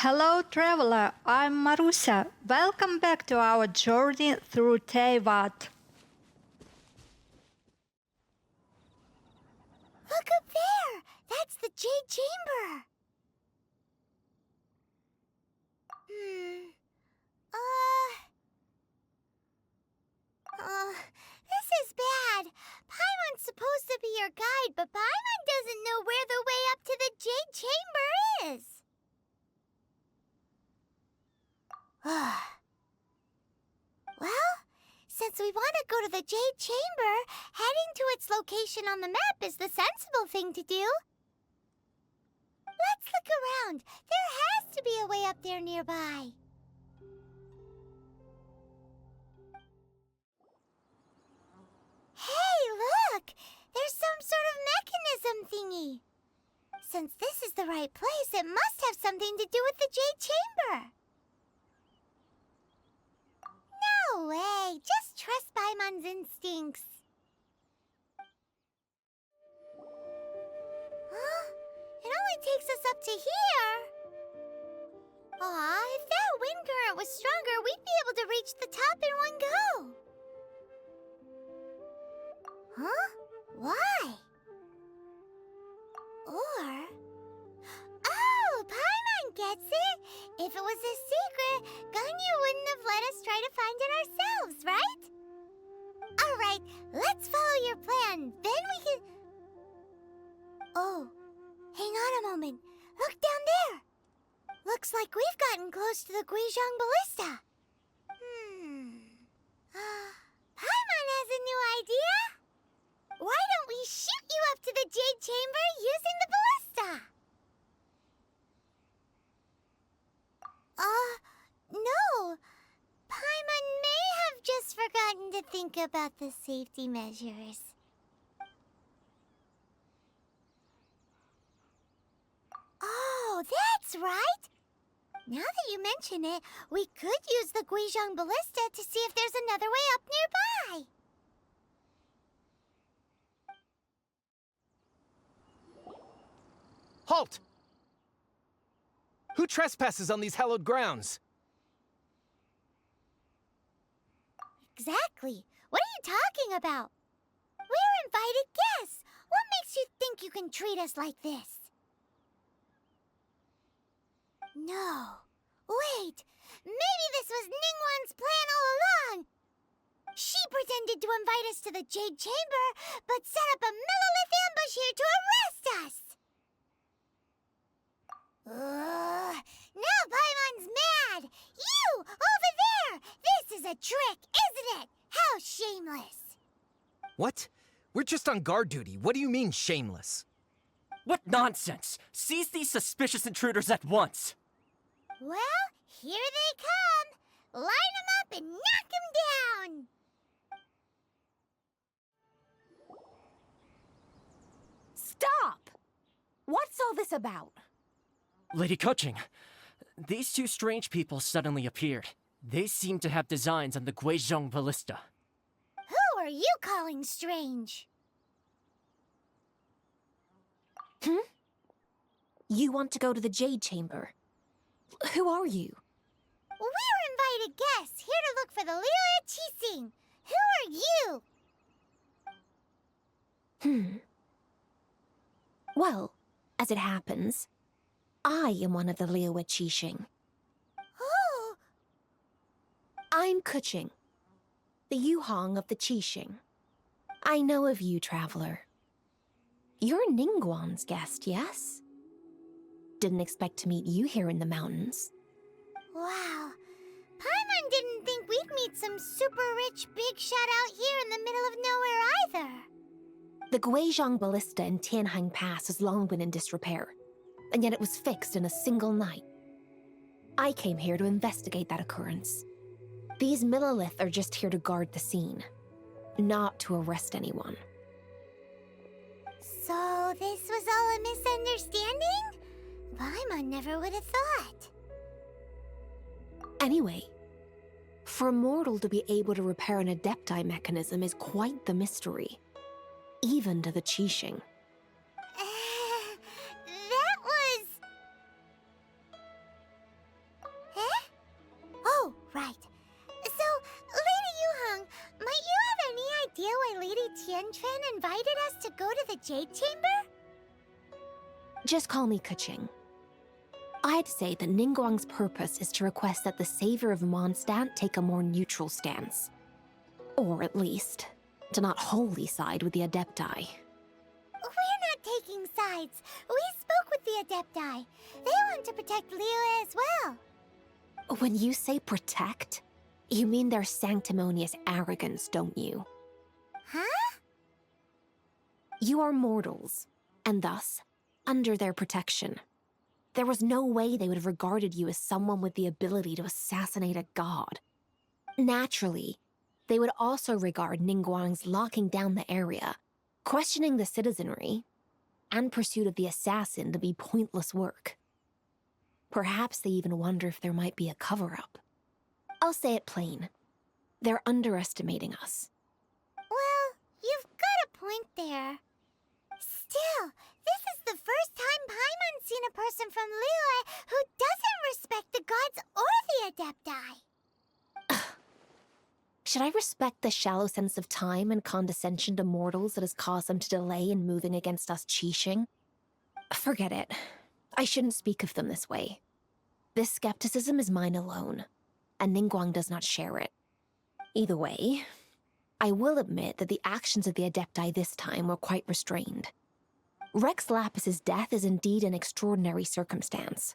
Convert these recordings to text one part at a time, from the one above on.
Hello traveler, I'm Marusia. Welcome back to our journey through Teyvat. Look up there! That's the Jade Chamber! This is bad. Paimon's supposed to be your guide, but Paimon doesn't know where the way up to the Jade Chamber is. Well, since we want to go to the Jade Chamber, heading to its location on the map is the sensible thing to do. Let's look around. There has to be a way up there nearby. Hey, look! There's some sort of mechanism thingy. Since this is the right place, it must have something to do with the Jade Chamber. No way! Just trust Paimon's instincts. Huh? It only takes us up to here. Aw, if that wind current was stronger, we'd be able to reach the top in one go. Huh? Why? Or... Oh, Paimon gets it! If it was a secret, Ganyu wouldn't have let us try to find it ourselves, right? Alright, let's follow your plan. Then we can... Oh, hang on a moment. Look down there! Looks like we've gotten close to the Guizhong Ballista. Paimon has a new idea! Why don't we shoot you up to the Jade Chamber using the ballista? No. Paimon may have just forgotten to think about the safety measures. Oh, that's right! Now that you mention it, we could use the Guizhong Ballista to see if there's another way up nearby. Halt! Who trespasses on these hallowed grounds? Exactly. What are you talking about? We're invited guests. What makes you think you can treat us like this? No. Wait. Maybe this was Ningguang's plan all along. She pretended to invite us to the Jade Chamber, but set up a Millilith ambush here to arrest us. Now Paimon's mad! You! Over there! This is a trick, isn't it? How shameless! What? We're just on guard duty. What do you mean, shameless? What nonsense! Seize these suspicious intruders at once! Well, here they come! Line them up and knock them down! Stop! What's all this about? Lady Keqing, these two strange people suddenly appeared. They seem to have designs on the Guizhong Ballista. Who are you calling strange? You want to go to the Jade Chamber. Who are you? We're invited guests, here to look for the Liyue Keqing. Who are you? Well, as it happens, I am one of the Liyue Keqing. Oh! I'm Keqing, the Yuhong of the Keqing. I know of you, traveler. You're Ningguang's guest, yes? Didn't expect to meet you here in the mountains. Wow. Paimon didn't think we'd meet some super rich big shot out here in the middle of nowhere either. The Guizhong Ballista in Tianhang Pass has long been in disrepair, and yet it was fixed in a single night. I came here to investigate that occurrence. These Millilith are just here to guard the scene, not to arrest anyone. So this was all a misunderstanding? Paimon never would have thought. Anyway, for a mortal to be able to repair an Adepti mechanism is quite the mystery, even to the Keqing. That was... strange fan invited us to go to the Jade Chamber? Just call me Keqing. I'd say that Ningguang's purpose is to request that the savior of Mondstadt take a more neutral stance. Or at least, to not wholly side with the Adepti. We're not taking sides. We spoke with the Adepti. They want to protect Liyue as well. When you say protect, you mean their sanctimonious arrogance, don't you? Huh? You are mortals, and thus, under their protection. There was no way they would have regarded you as someone with the ability to assassinate a god. Naturally, they would also regard Ningguang's locking down the area, questioning the citizenry, and pursuit of the assassin to be pointless work. Perhaps they even wonder if there might be a cover-up. I'll say it plain. They're underestimating us. Well, you've got a point there. Still, this is the first time Paimon's seen a person from Liyue who doesn't respect the gods or the Adepti. Should I respect the shallow sense of time and condescension to mortals that has caused them to delay in moving against us Keqing? Forget it. I shouldn't speak of them this way. This skepticism is mine alone, and Ningguang does not share it. Either way, I will admit that the actions of the Adepti this time were quite restrained. Rex Lapis's death is indeed an extraordinary circumstance.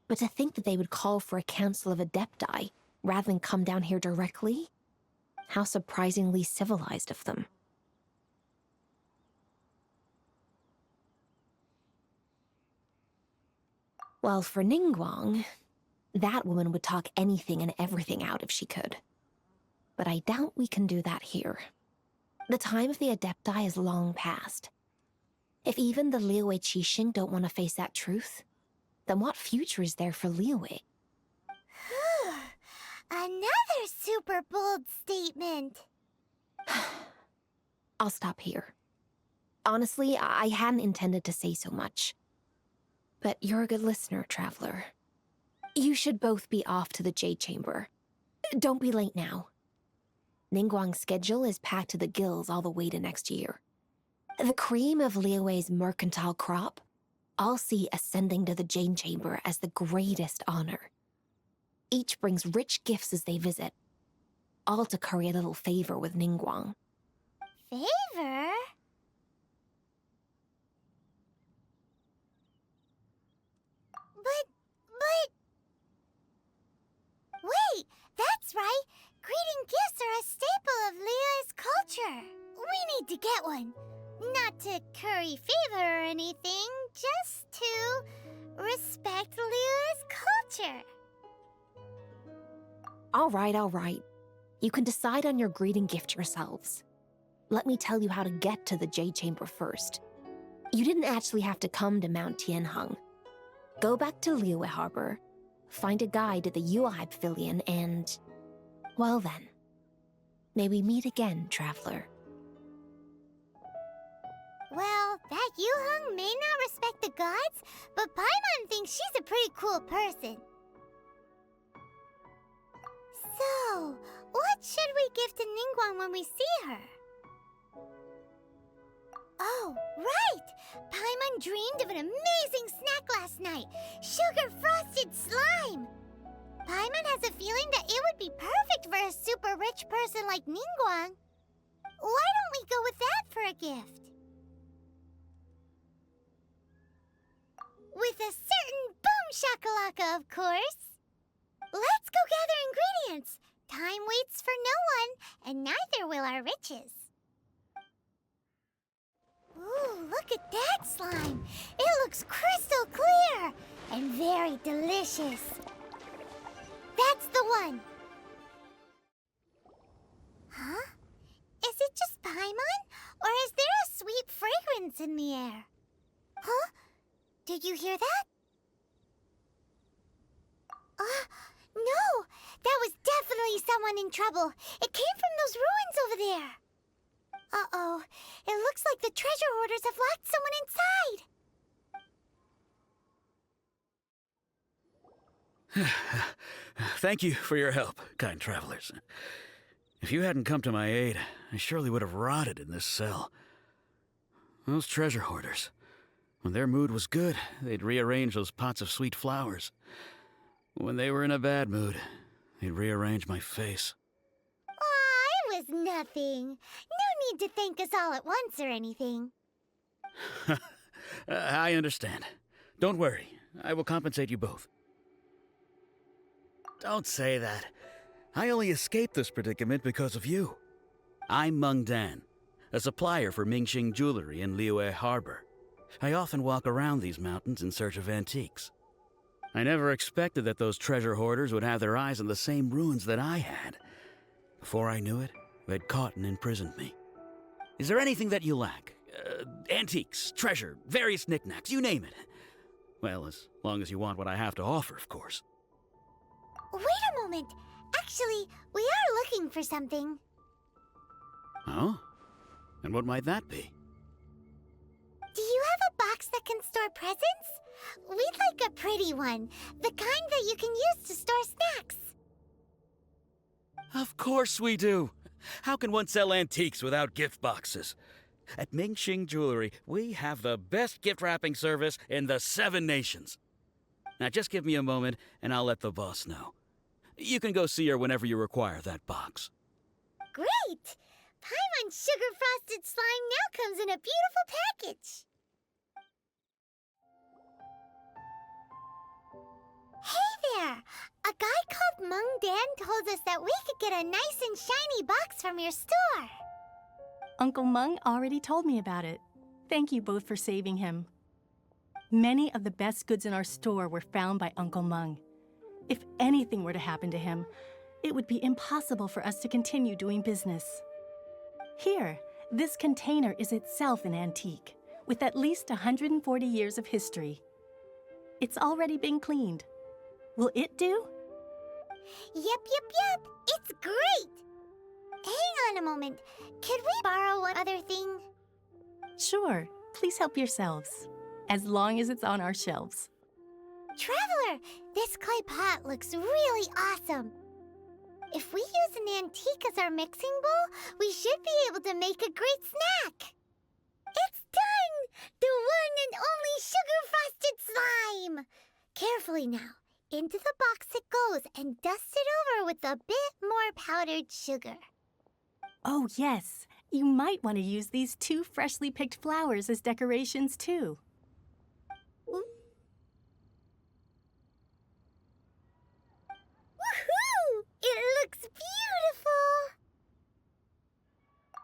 But to think that they would call for a council of Adepti rather than come down here directly? How surprisingly civilized of them. Well, for Ningguang, that woman would talk anything and everything out if she could. But I doubt we can do that here. The time of the Adepti is long past. If even the Liyue Keqing don't want to face that truth, then what future is there for Liyue? Another super bold statement. I'll stop here. Honestly, I hadn't intended to say so much. But you're a good listener, Traveler. You should both be off to the Jade Chamber. Don't be late now. Ningguang's schedule is packed to the gills all the way to next year. The cream of Liyue's mercantile crop, I'll see ascending to the Jade Chamber as the greatest honor. Each brings rich gifts as they visit, all to curry a little favor with Ningguang. Favor? But... Wait, that's right! Greeting gifts are a staple of Liyue's culture. We need to get one. Not to curry favor or anything, just to respect Liyue's culture. All right. You can decide on your greeting gift yourselves. Let me tell you how to get to the Jade Chamber first. You didn't actually have to come to Mount Tianheng. Go back to Liyue Harbor, find a guide to the Yuehai Pavilion, and... well then. May we meet again, Traveler. Well, that Yueheng may not respect the gods, but Paimon thinks she's a pretty cool person. So, what should we give to Ningguang when we see her? Oh, right! Paimon dreamed of an amazing snack last night! Sugar-frosted slime! Paimon has a feeling that it would be perfect for a super rich person like Ningguang. Why don't we go with that for a gift? With a certain boom shakalaka, of course! Let's go gather ingredients! Time waits for no one, and neither will our riches. Ooh, look at that slime! It looks crystal clear! And very delicious. That's the one! Huh? Is it just Paimon? Or is there a sweet fragrance in the air? Huh? Did you hear that? No! That was definitely someone in trouble. It came from those ruins over there. Uh-oh. It looks like the treasure hoarders have locked someone inside. Thank you for your help, kind travelers. If you hadn't come to my aid, I surely would have rotted in this cell. Those treasure hoarders. When their mood was good, they'd rearrange those pots of sweet flowers. When they were in a bad mood, they'd rearrange my face. Aw, it was nothing. No need to thank us all at once or anything. I understand. Don't worry. I will compensate you both. Don't say that. I only escaped this predicament because of you. I'm Meng Dan, a supplier for Mingxing jewelry in Liyue Harbor. I often walk around these mountains in search of antiques. I never expected that those treasure hoarders would have their eyes on the same ruins that I had. Before I knew it, they'd caught and imprisoned me. Is there anything that you lack? Antiques, treasure, various knickknacks, you name it. Well, as long as you want what I have to offer, of course. Wait a moment. Actually, we are looking for something. Oh? And what might that be? Do you have a box that can store presents? We'd like a pretty one. The kind that you can use to store snacks. Of course we do. How can one sell antiques without gift boxes? At Mingxing Jewelry, we have the best gift wrapping service in the 7 nations. Now just give me a moment and I'll let the boss know. You can go see her whenever you require that box. Great! Paimon's sugar-frosted slime now comes in a beautiful package. Hey there! A guy called Meng Dan told us that we could get a nice and shiny box from your store. Uncle Meng already told me about it. Thank you both for saving him. Many of the best goods in our store were found by Uncle Meng. If anything were to happen to him, it would be impossible for us to continue doing business. Here, this container is itself an antique, with at least 140 years of history. It's already been cleaned. Will it do? Yep. It's great! Hang on a moment. Could we borrow one other thing? Sure, please help yourselves, as long as it's on our shelves. Traveler, this clay pot looks really awesome. If we use an antique as our mixing bowl, we should be able to make a great snack. It's done! The one and only sugar-frosted slime! Carefully now. Into the box it goes and dust it over with a bit more powdered sugar. Oh yes, you might want to use these 2 freshly picked flowers as decorations too. Woohoo! It looks beautiful!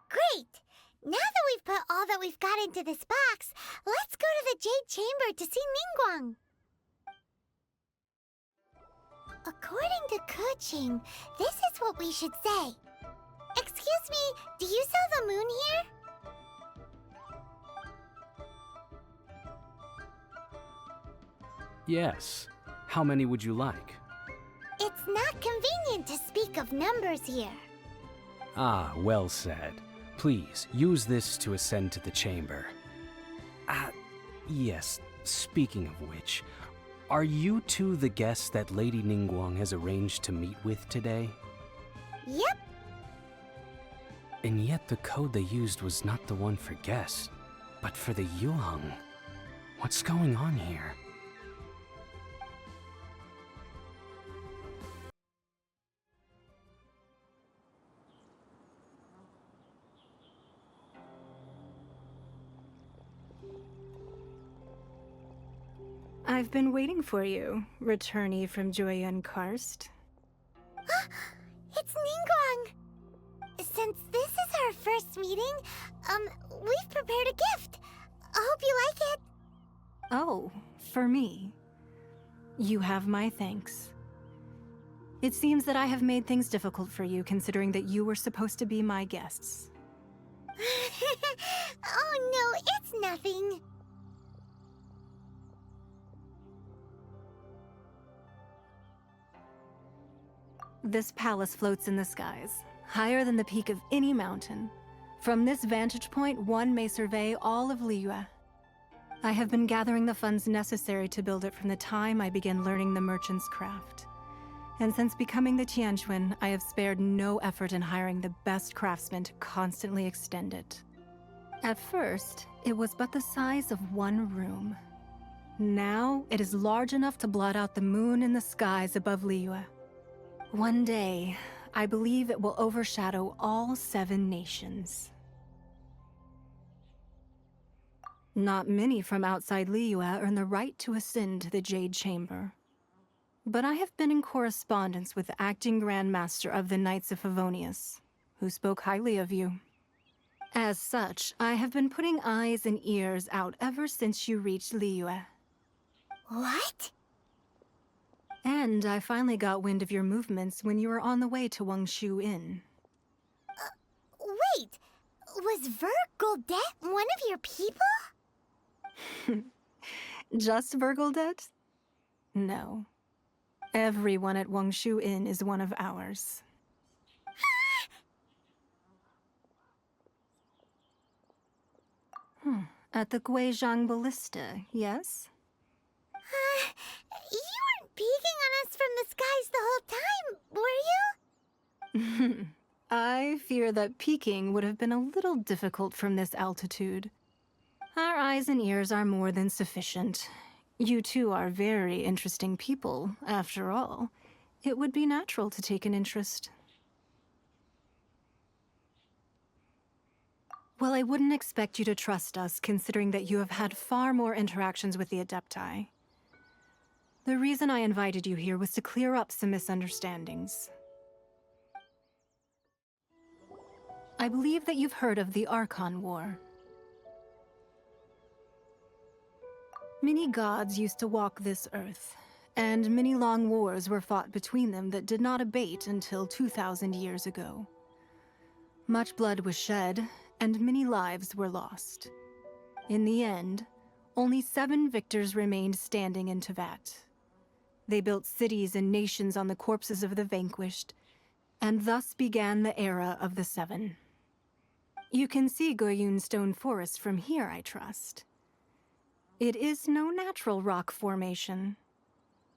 Great! Now that we've put all that we've got into this box, let's go to the Jade Chamber to see Ningguang. According to Keqing, this is what we should say. Excuse me, do you sell the moon here? Yes. How many would you like? It's not convenient to speak of numbers here. Ah, well said. Please, use this to ascend to the chamber. Yes, speaking of which, are you two the guests that Lady Ningguang has arranged to meet with today? Yep. And yet the code they used was not the one for guests, but for the Yuheng. What's going on here? I've been waiting for you, returnee from Jueyun Karst. It's Ningguang! Since this is our first meeting, we've prepared a gift. I hope you like it. Oh, for me. You have my thanks. It seems that I have made things difficult for you, considering that you were supposed to be my guests. Oh no, it's nothing. This palace floats in the skies, higher than the peak of any mountain. From this vantage point, one may survey all of Liyue. I have been gathering the funds necessary to build it from the time I began learning the merchant's craft. And since becoming the Tianquan, I have spared no effort in hiring the best craftsmen to constantly extend it. At first, it was but the size of one room. Now, it is large enough to blot out the moon in the skies above Liyue. One day, I believe it will overshadow all 7 nations. Not many from outside Liyue earn the right to ascend to the Jade Chamber. But I have been in correspondence with the acting Grand Master of the Knights of Favonius, who spoke highly of you. As such, I have been putting eyes and ears out ever since you reached Liyue. What? And I finally got wind of your movements when you were on the way to Wangshu Inn. Wait! Was Vergoldet one of your people? Just Vergoldet? No. Everyone at Wangshu Inn is one of ours. At the Guizhang Ballista, yes? You weren't peeking on us from the skies the whole time, were you? I fear that peeking would have been a little difficult from this altitude. Our eyes and ears are more than sufficient. You two are very interesting people, after all. It would be natural to take an interest. Well, I wouldn't expect you to trust us, considering that you have had far more interactions with the Adepti. The reason I invited you here was to clear up some misunderstandings. I believe that you've heard of the Archon War. Many gods used to walk this earth, and many long wars were fought between them that did not abate until 2,000 years ago. Much blood was shed, and many lives were lost. In the end, only 7 victors remained standing in Teyvat. They built cities and nations on the corpses of the vanquished, and thus began the era of the 7. You can see Goyun Stone Forest from here, I trust. It is no natural rock formation.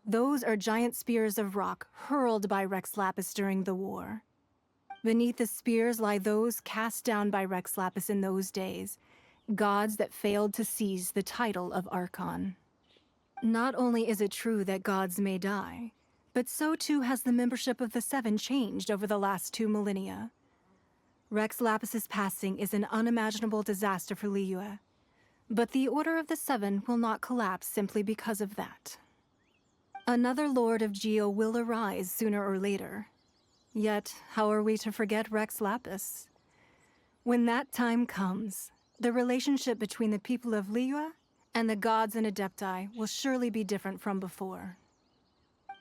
Those are giant spears of rock hurled by Rex Lapis during the war. Beneath the spears lie those cast down by Rex Lapis in those days, gods that failed to seize the title of Archon. Not only is it true that gods may die, but so too has the membership of the 7 changed over the last 2 millennia. Rex Lapis's passing is an unimaginable disaster for Liyue, but the Order of the 7 will not collapse simply because of that. Another Lord of Geo will arise sooner or later. Yet, how are we to forget Rex Lapis? When that time comes, the relationship between the people of Liyue and the gods and Adepti will surely be different from before.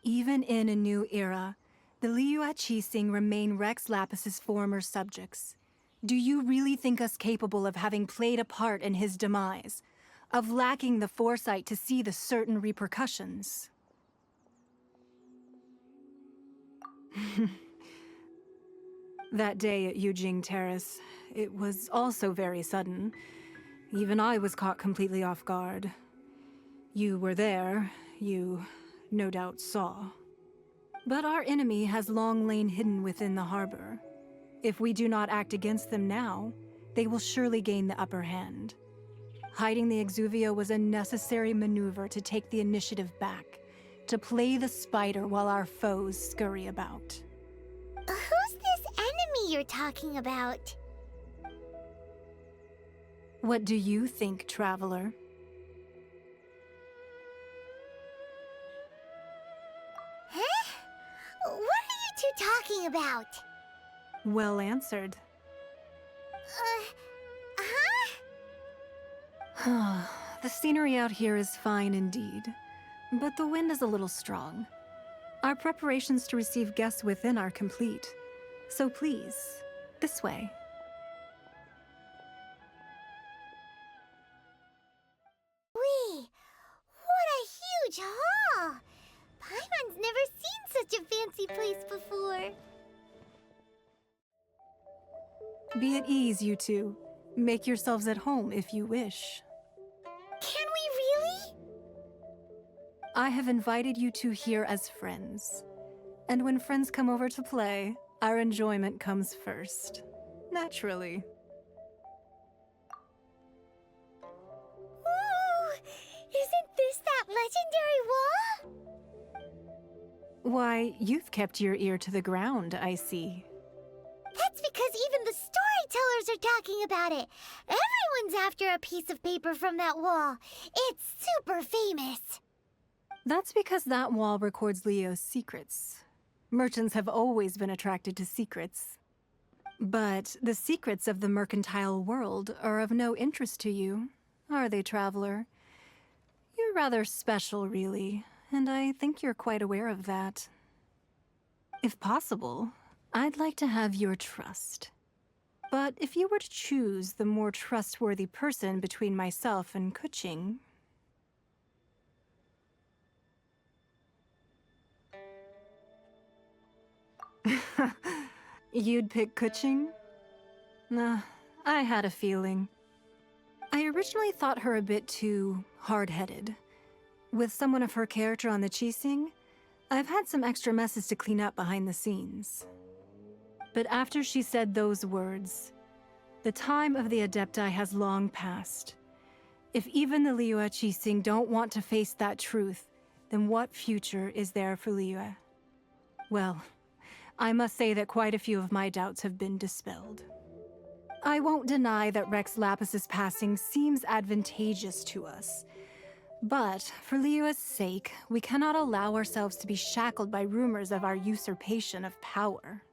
Even in a new era, the Liyue Keqing remain Rex Lapis's former subjects. Do you really think us capable of having played a part in his demise? Of lacking the foresight to see the certain repercussions? That day at Yujing Terrace, it was also very sudden. Even I was caught completely off guard. You were there, you no doubt saw. But our enemy has long lain hidden within the harbor. If we do not act against them now, they will surely gain the upper hand. Hiding the Exuvio was a necessary maneuver to take the initiative back, to play the spider while our foes scurry about. Who's this enemy you're talking about? What do you think, traveler? Huh? What are you two talking about? Well answered. The scenery out here is fine indeed, but the wind is a little strong. Our preparations to receive guests within are complete, so please, this way. Wee! What a huge hall! Paimon's never seen such a fancy place before. Be at ease, you two. Make yourselves at home if you wish. Can we really? I have invited you two here as friends. And when friends come over to play, our enjoyment comes first. Naturally. Ooh! Isn't this that legendary wall? Why, you've kept your ear to the ground, I see. That's because even the storytellers are talking about it. Everyone's after a piece of paper from that wall. It's super famous. That's because that wall records Leo's secrets. Merchants have always been attracted to secrets. But the secrets of the mercantile world are of no interest to you, are they, traveler? You're rather special, really, and I think you're quite aware of that. If possible, I'd like to have your trust. But if you were to choose the more trustworthy person between myself and Keqing... You'd pick Keqing? Nah, I had a feeling. I originally thought her a bit too hard-headed. With someone of her character on the Keqing, I've had some extra messes to clean up behind the scenes. But after she said those words, the time of the Adepti has long passed. If even the Liyue Keqing don't want to face that truth, then what future is there for Liyue? Well, I must say that quite a few of my doubts have been dispelled. I won't deny that Rex Lapis's passing seems advantageous to us. But, for Liyue's sake, we cannot allow ourselves to be shackled by rumors of our usurpation of power.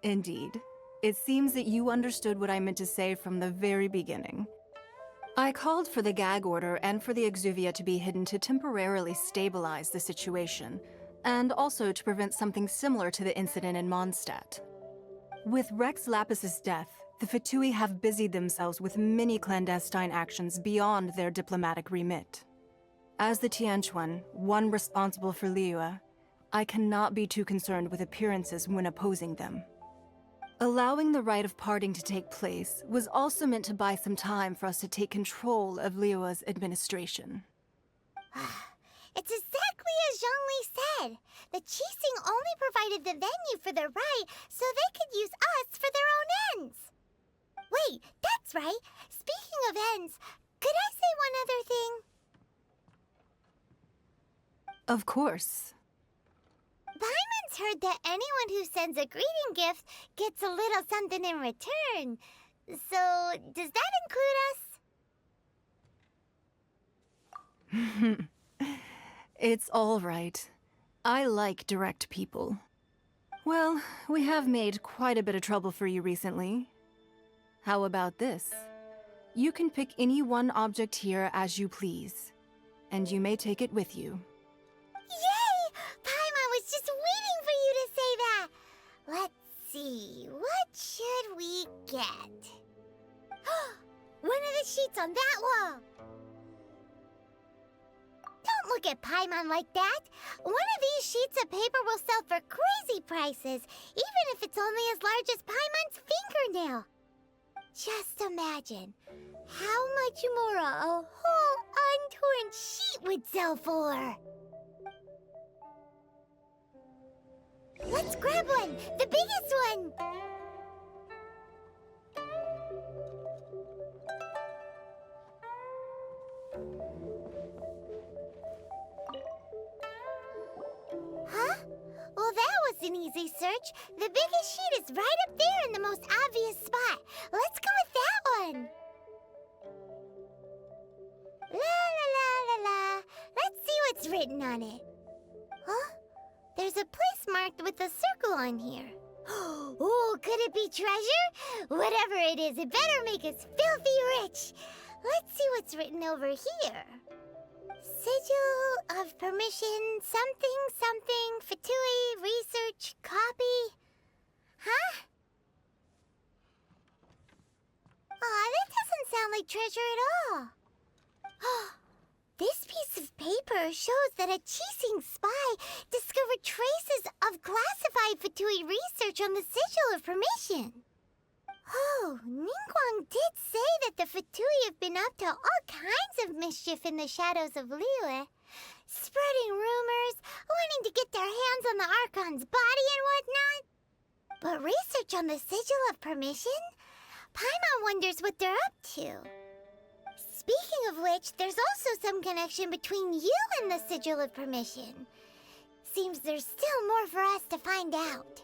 Indeed. It seems that you understood what I meant to say from the very beginning. I called for the gag order and for the exuvia to be hidden to temporarily stabilize the situation, and also to prevent something similar to the incident in Mondstadt. With Rex Lapis's death, the Fatui have busied themselves with many clandestine actions beyond their diplomatic remit. As the Tianquan, one responsible for Liyue, I cannot be too concerned with appearances when opposing them. Allowing the rite of parting to take place was also meant to buy some time for us to take control of Liyue's administration. It's exactly as Zhongli said. The Keqing only provided the venue for their rite so they could use us for their own ends. Wait, that's right. Speaking of ends, could I say one other thing? Of course. Paimon's heard that anyone who sends a greeting gift gets a little something in return. So, does that include us? It's all right. I like direct people. Well, we have made quite a bit of trouble for you recently. How about this? You can pick any one object here as you please, and you may take it with you. Yay! Paimon was just waiting for you to say that! Let's see, what should we get? One of the sheets on that wall! Don't look at Paimon like that! One of these sheets of paper will sell for crazy prices, even if it's only as large as Paimon's fingernail. Just imagine how much more a whole untorn sheet would sell for. Let's grab one! The biggest one! Huh? Well, that was an easy search. The biggest sheet is right up there in the most obvious spot. Let's go with that one. La la la la la. Let's see what's written on it. Huh? There's a place marked with a circle on here. Oh, could it be treasure? Whatever it is, it better make us filthy rich. Let's see what's written over here. Sigil of permission, something, something, Fatui, research, copy. Huh? Aw, that doesn't sound like treasure at all. This piece of paper shows that a Keqing spy discovered traces of classified Fatui research on the Sigil of Permission. Oh, Ningguang did say that the Fatui have been up to all kinds of mischief in the shadows of Liyue. spreading rumors, wanting to get their hands on the Archon's body and whatnot. But research on the Sigil of Permission? Paimon wonders what they're up to. Speaking of which, there's also some connection between you and the Sigil of Permission. Seems there's still more for us to find out.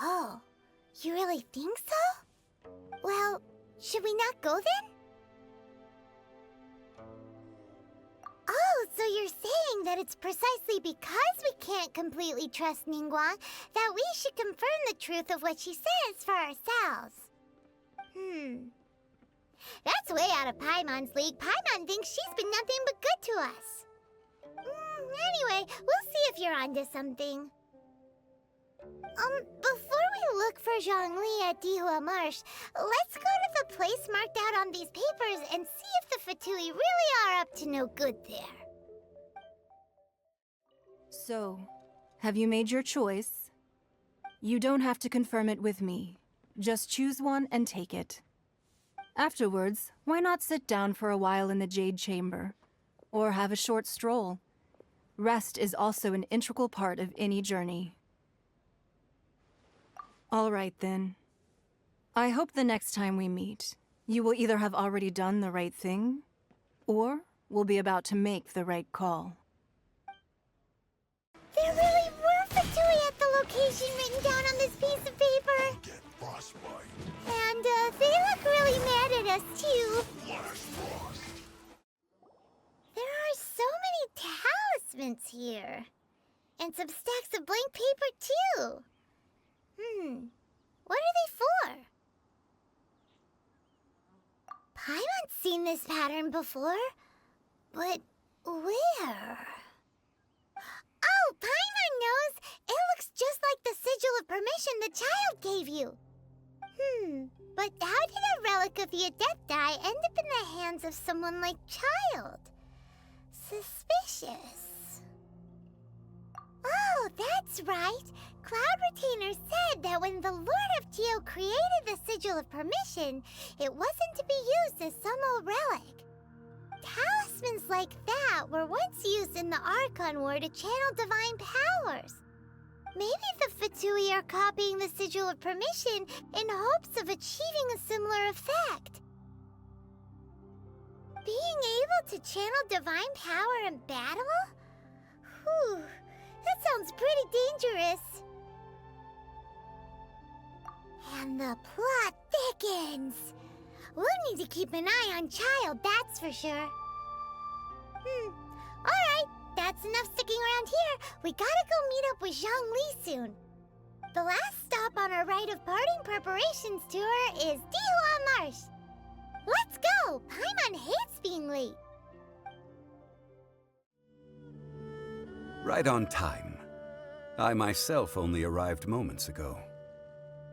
Oh, you really think so? Well, should we not go then? Oh, so you're saying that it's precisely because we can't completely trust Ningguang that we should confirm the truth of what she says for ourselves. That's way out of Paimon's league. Paimon thinks she's been nothing but good to us. Anyway, we'll see if you're onto something. Before we look for Zhongli at Dihua Marsh, let's go to the place marked out on these papers and see if the Fatui really are up to no good there. So, have you made your choice? You don't have to confirm it with me. Just choose one and take it. Afterwards, why not sit down for a while in the Jade Chamber? Or have a short stroll? Rest is also an integral part of any journey. All right, then. I hope the next time we meet, you will either have already done the right thing, or will be about to make the right call. There really were Fatui at the location written down on this piece of paper. And they look really mad at us, too. There are so many talismans here. And some stacks of blank paper, too. What are they for? Paimon's seen this pattern before, but where? Oh, Paimon knows! It looks just like the Sigil of Permission the child gave you. But how did a relic of the Adepti end up in the hands of someone like Child? Suspicious. Oh, that's right. Cloud Retainer said that when the Lord of Geo created the Sigil of Permission, it wasn't to be used as some old relic. Talismans like that were once used in the Archon War to channel divine powers. Maybe the Fatui are copying the Sigil of Permission in hopes of achieving a similar effect. Being able to channel divine power in battle? Whew, that sounds pretty dangerous. And the plot thickens. We'll need to keep an eye on Child, that's for sure. Alright, that's enough sticking around here. We gotta go meet up with Zhongli soon. The last stop on our rite of parting preparations tour is Dihua Marsh. Let's go! Paimon hates being late. Right on time. I myself only arrived moments ago.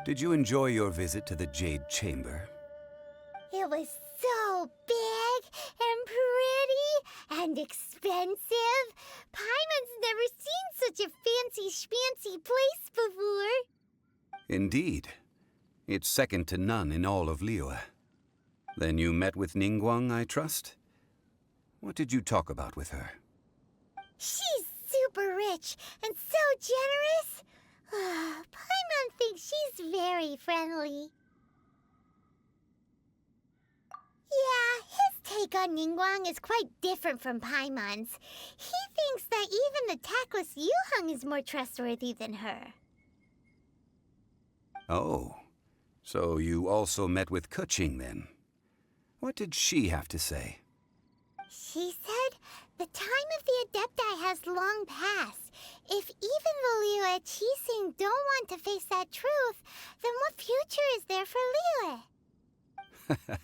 Did you enjoy your visit to the Jade Chamber? It was so big and pretty and expensive. Paimon's never seen such a fancy schmancy place before. Indeed. It's second to none in all of Liyue. Then you met with Ningguang, I trust? What did you talk about with her? She's super rich and so generous. Paimon thinks she's very friendly. Yeah, his take on Ningguang is quite different from Paimon's. He thinks that even the tactless Yuheng is more trustworthy than her. Oh, so you also met with Keqing then? What did she have to say? She said the time of the Adepti has long passed. If even the Liyue at Keqing don't want to face that truth, then what future is there for Liyue?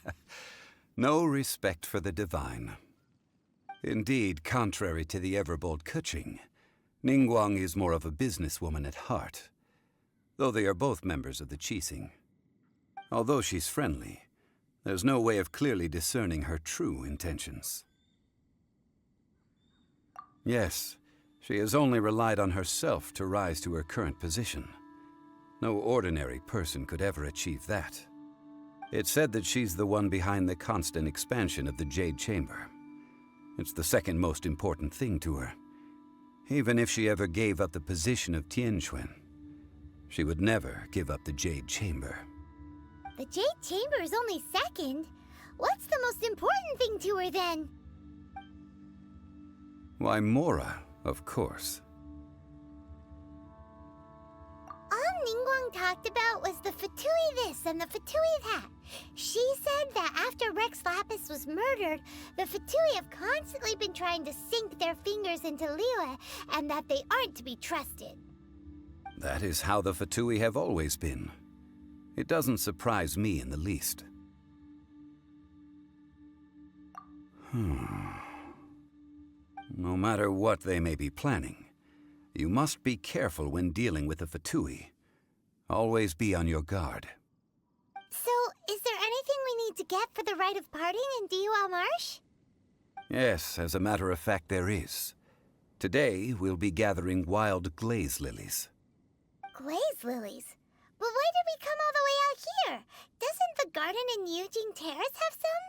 No respect for the divine. Indeed, contrary to the ever-bold Keqing, Ningguang is more of a businesswoman at heart, though they are both members of the Keqing. Although she's friendly, there's no way of clearly discerning her true intentions. Yes, she has only relied on herself to rise to her current position. No ordinary person could ever achieve that. It's said that she's the one behind the constant expansion of the Jade Chamber. It's the second most important thing to her. Even if she ever gave up the position of Tianquan, she would never give up the Jade Chamber. The Jade Chamber is only second. What's the most important thing to her, then? Why, Mora, of course. All Ningguang talked about was the Fatui this and the Fatui that. She said that after Rex Lapis was murdered, the Fatui have constantly been trying to sink their fingers into Liyue, and that they aren't to be trusted. That is how the Fatui have always been. It doesn't surprise me in the least. No matter what they may be planning, you must be careful when dealing with the Fatui. Always be on your guard. So, is there anything we need to get for the rite of parting in Dihua Marsh? Yes, as a matter of fact, there is. Today, we'll be gathering wild Glaze Lilies. Glaze lilies? But why did we come all the way out here? Doesn't the garden in Yujing Terrace have some?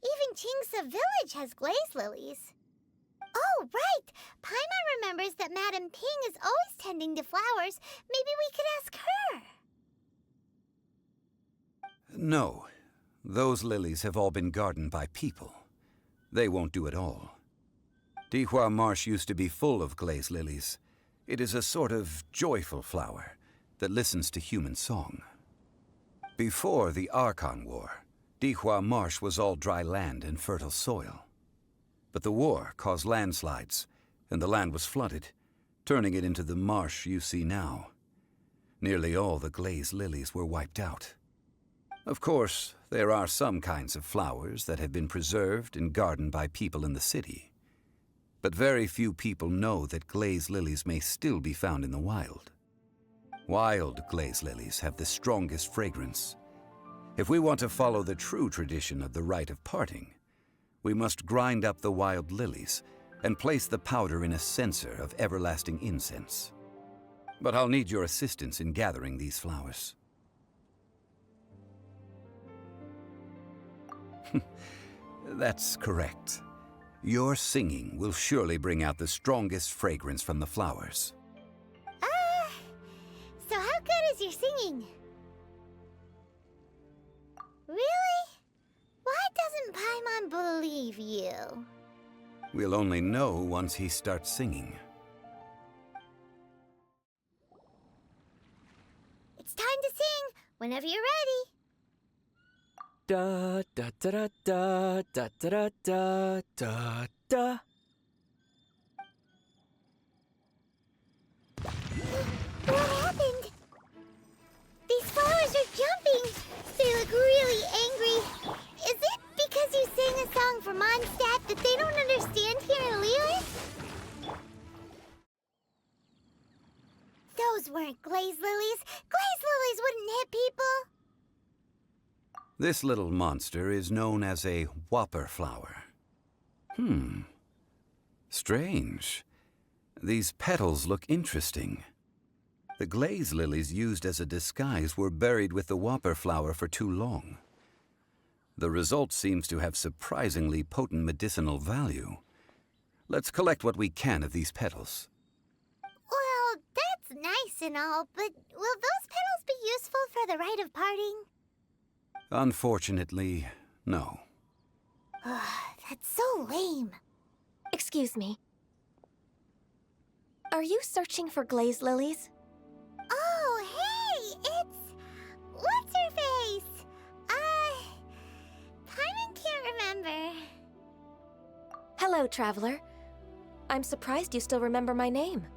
Even Qingsa Village has glaze lilies. Oh, right! Paimon remembers that Madame Ping is always tending to flowers. Maybe we could ask her. No, those lilies have all been gardened by people. They won't do it all. Dihua Marsh used to be full of glaze lilies. It is a sort of joyful flower that listens to human song. Before the Archon War, Dihua Marsh was all dry land and fertile soil. But the war caused landslides, and the land was flooded, turning it into the marsh you see now. Nearly all the glaze lilies were wiped out. Of course, there are some kinds of flowers that have been preserved and gardened by people in the city. But very few people know that glaze lilies may still be found in the wild. Wild glaze lilies have the strongest fragrance. If we want to follow the true tradition of the rite of parting, we must grind up the wild lilies and place the powder in a censer of everlasting incense. But I'll need your assistance in gathering these flowers. That's correct. Your singing will surely bring out the strongest fragrance from the flowers. So how good is your singing? Really? Why doesn't Paimon believe you? We'll only know once he starts singing. It's time to sing, whenever you're ready. Da da da da da da da da da. What happened? These flowers are jumping. They look really angry. Is it because you sang a song for Mondstadt that they don't understand here in Liyue? Those weren't glaze lilies. Glaze lilies wouldn't hit people. This little monster is known as a whopper flower. Strange. These petals look interesting. The glaze lilies used as a disguise were buried with the whopper flower for too long. The result seems to have surprisingly potent medicinal value. Let's collect what we can of these petals. Well, that's nice and all, but will those petals be useful for the rite of parting? Unfortunately, no. That's so lame. Excuse me. Are you searching for glaze lilies? Oh, hey! It's... What's-her-face? Paimon can't remember. Hello, traveler. I'm surprised you still remember my name.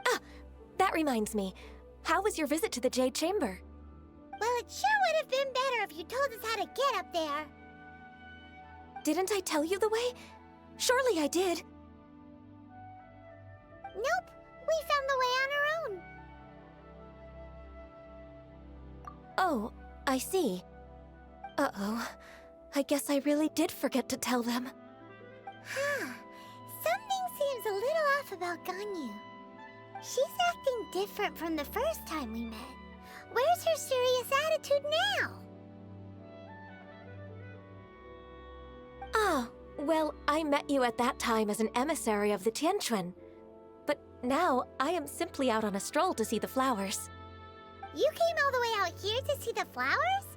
Ah, that reminds me. How was your visit to the Jade Chamber? Well, it sure would have been better if you told us how to get up there. Didn't I tell you the way? Surely I did. Nope, we found the way on our own. Oh, I see. Uh-oh. I guess I really did forget to tell them. Something seems a little off about Ganyu. She's acting different from the first time we met. Where's her serious attitude now? Ah, well, I met you at that time as an emissary of the Tianquan. But now, I am simply out on a stroll to see the flowers. You came all the way out here to see the flowers?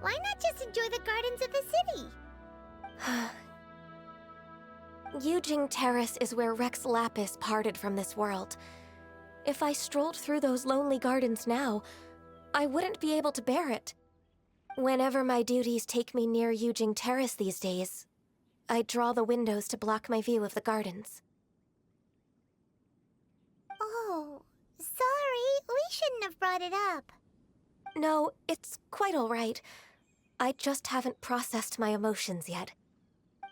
Why not just enjoy the gardens of the city? Yujing Terrace is where Rex Lapis parted from this world. If I strolled through those lonely gardens now, I wouldn't be able to bear it. Whenever my duties take me near Yujing Terrace these days, I draw the windows to block my view of the gardens. Oh, sorry. We shouldn't have brought it up. No, it's quite all right. I just haven't processed my emotions yet.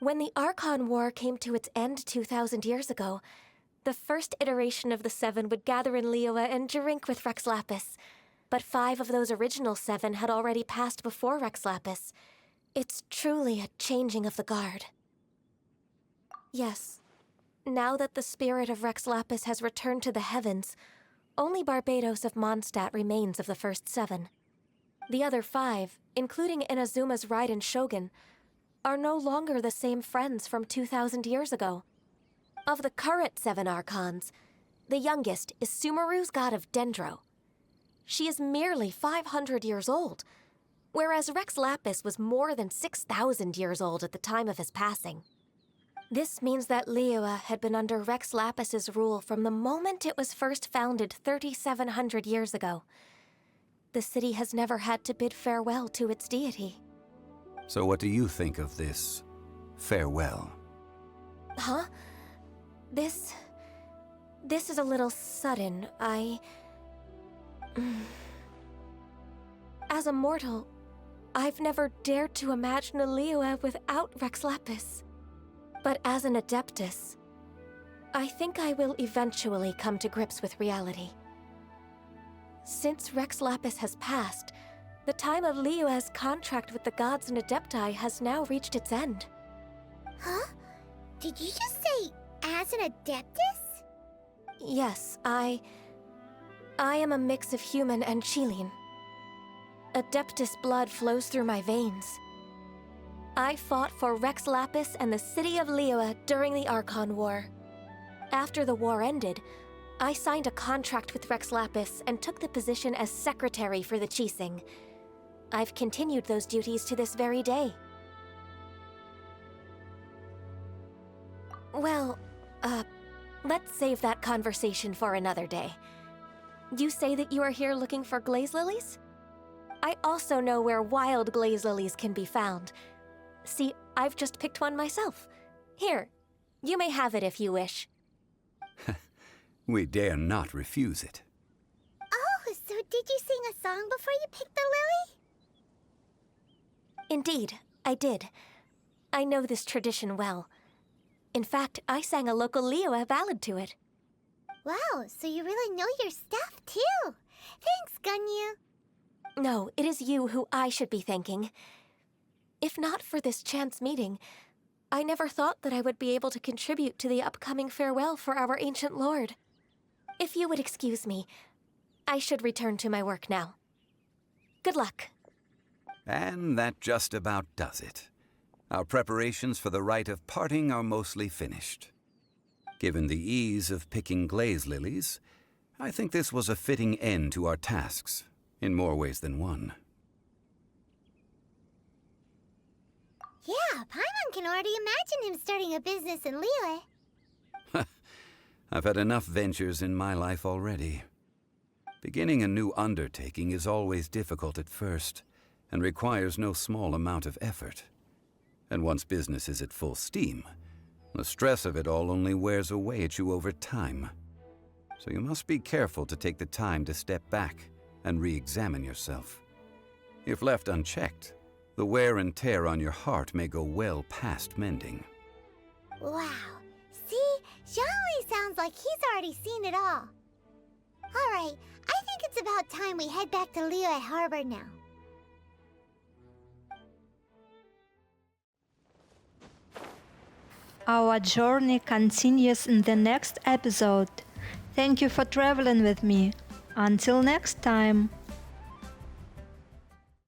When the Archon War came to its end 2,000 years ago, the first iteration of the Seven would gather in Liyue and drink with Rex Lapis. But 5 of those original 7 had already passed before Rex Lapis. It's truly a changing of the guard. Yes, now that the spirit of Rex Lapis has returned to the heavens, only Barbados of Mondstadt remains of the first 7. The other 5, including Inazuma's Raiden Shogun, are no longer the same friends from 2,000 years ago. Of the current 7 Archons, the youngest is Sumeru's god of Dendro. She is merely 500 years old, whereas Rex Lapis was more than 6,000 years old at the time of his passing. This means that Liyue had been under Rex Lapis's rule from the moment it was first founded 3,700 years ago. The city has never had to bid farewell to its deity. So what do you think of this farewell? Huh? This is a little sudden. As a mortal, I've never dared to imagine a Liyue without Rex Lapis. But as an Adeptus, I think I will eventually come to grips with reality. Since Rex Lapis has passed, the time of Liyue's contract with the gods and Adepti has now reached its end. Huh? Did you just say, as an Adeptus? Yes, I am a mix of human and Qilin. Adeptus blood flows through my veins. I fought for Rex Lapis and the city of Liyue during the Archon War. After the war ended, I signed a contract with Rex Lapis and took the position as secretary for the Keqing. I've continued those duties to this very day. Well, let's save that conversation for another day. You say that you are here looking for Glaze Lilies? I also know where wild Glaze Lilies can be found. See, I've just picked one myself. Here, you may have it if you wish. We dare not refuse it. Oh, so did you sing a song before you picked the lily? Indeed, I did. I know this tradition well. In fact, I sang a local Liyue ballad to it. Wow, so you really know your stuff, too. Thanks, Ganyu. No, it is you who I should be thanking. If not for this chance meeting, I never thought that I would be able to contribute to the upcoming farewell for our ancient lord. If you would excuse me, I should return to my work now. Good luck. And that just about does it. Our preparations for the rite of parting are mostly finished. Given the ease of picking Glaze Lilies, I think this was a fitting end to our tasks, in more ways than one. Yeah, Paimon can already imagine him starting a business in Liyue. I've had enough ventures in my life already. Beginning a new undertaking is always difficult at first, and requires no small amount of effort. And once business is at full steam, the stress of it all only wears away at you over time. So you must be careful to take the time to step back and re-examine yourself. If left unchecked, the wear and tear on your heart may go well past mending. Wow. See? Zhongli sounds like he's already seen it all. Alright, I think it's about time we head back to Liyue Harbor now. Our journey continues in the next episode. Thank you for traveling with me. Until next time.